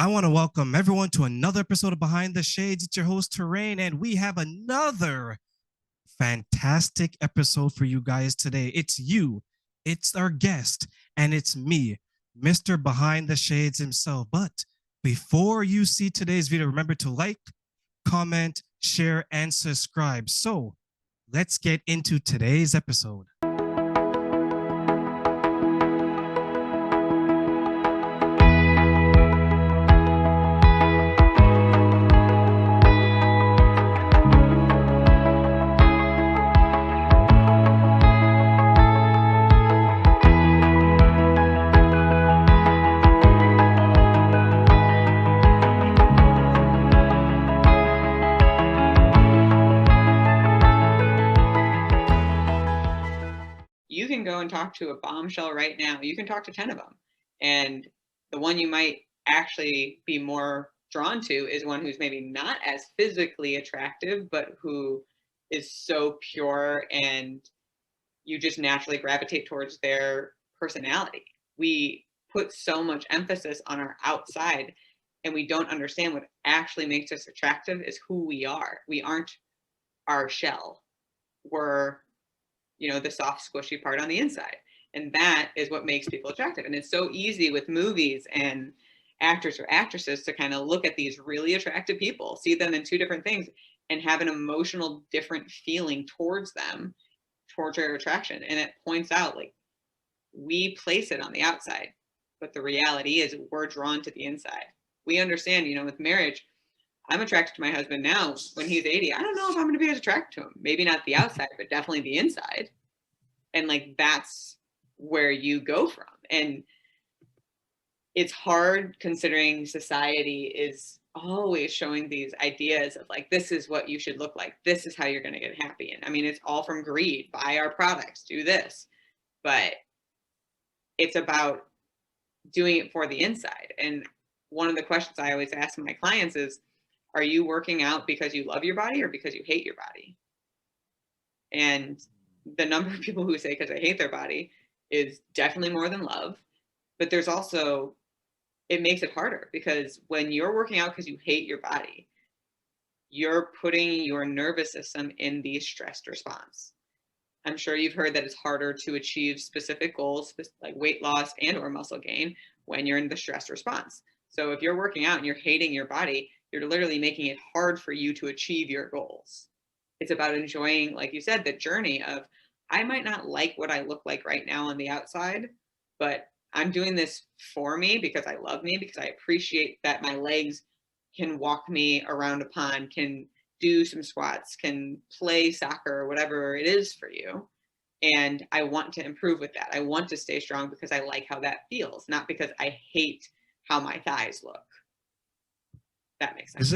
I want to welcome everyone to another episode of Behind the Shades. It's your host, Terrain, and we have another fantastic episode for you guys today. It's you, it's our guest, and it's me, Mr. Behind the Shades himself. But before you see today's video, remember to like, comment, share, and subscribe. So let's get into today's episode. You can go and talk to a bombshell right now. You can talk to 10 of them. And the one you might actually be more drawn to is one who's maybe not as physically attractive, but who is so pure and you just naturally gravitate towards their personality. We put so much emphasis on our outside and we don't understand what actually makes us attractive is who we are. We aren't our shell. We're the soft, squishy part on the inside. And that is what makes people attractive. And it's so easy with movies and actors or actresses to kind of look at these really attractive people, see them in two different things, and have an emotional different feeling towards them, towards their attraction. And it points out, like, we place it on the outside, but the reality is we're drawn to the inside. We understand, with marriage, I'm attracted to my husband now when he's 80. I don't know if I'm going to be as attracted to him. Maybe not the outside, but definitely the inside. And that's where you go from. And it's hard considering society is always showing these ideas of like, this is what you should look like. This is how you're going to get happy. And I mean, it's all from greed. Buy our products, do this. But it's about doing it for the inside. And one of the questions I always ask my clients is, are you working out because you love your body or because you hate your body? And the number of people who say because they hate their body is definitely more than love. But there's also, it makes it harder because when you're working out because you hate your body, you're putting your nervous system in the stressed response. I'm sure you've heard that it's harder to achieve specific goals like weight loss and or muscle gain when you're in the stress response. So if you're working out and you're hating your body, you're literally making it hard for you to achieve your goals. It's about enjoying, like you said, the journey of, I might not like what I look like right now on the outside, but I'm doing this for me because I love me, because I appreciate that my legs can walk me around a pond, can do some squats, can play soccer, or whatever it is for you. And I want to improve with that. I want to stay strong because I like how that feels, not because I hate how my thighs look. That makes sense.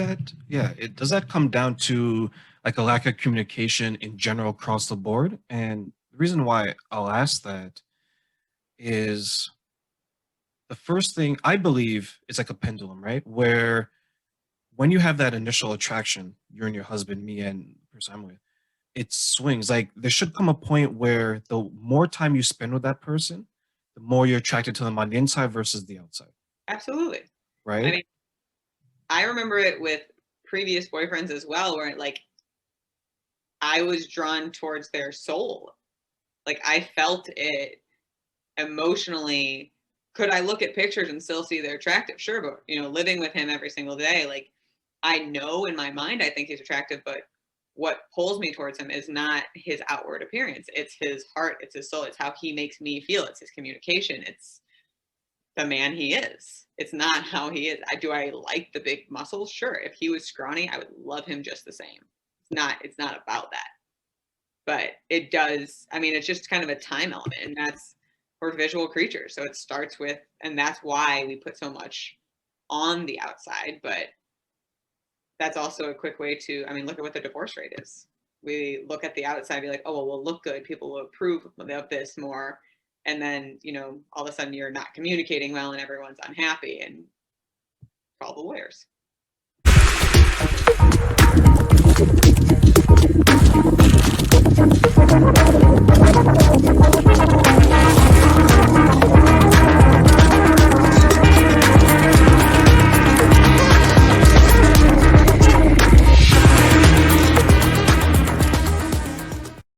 Does that come down to like a lack of communication in general across the board? And the reason why I'll ask that is the first thing I believe is like a pendulum, right? Where when you have that initial attraction, you and your husband, me and the person I'm with, it swings. Like there should come a point where the more time you spend with that person, the more you're attracted to them on the inside versus the outside. Absolutely. Right? I mean, I remember it with previous boyfriends as well, where I was drawn towards their soul. Like I felt it emotionally. Could I look at pictures and still see they're attractive? Sure, but living with him every single day, like I know in my mind I think he's attractive, but what pulls me towards him is not his outward appearance. It's his heart, it's his soul, it's how he makes me feel, it's his communication, it's the man he is. It's not how he is. Do I like the big muscles? Sure. If he was scrawny, I would love him just the same. It's not about that. But it does, I mean, it's just kind of a time element, and we're visual creatures. So it starts with, and that's why we put so much on the outside, but that's also a quick way to, I mean, look at what the divorce rate is. We look at the outside, be like, oh, well, we'll look good. People will approve of this more. And then, all of a sudden you're not communicating well and everyone's unhappy and call the lawyers.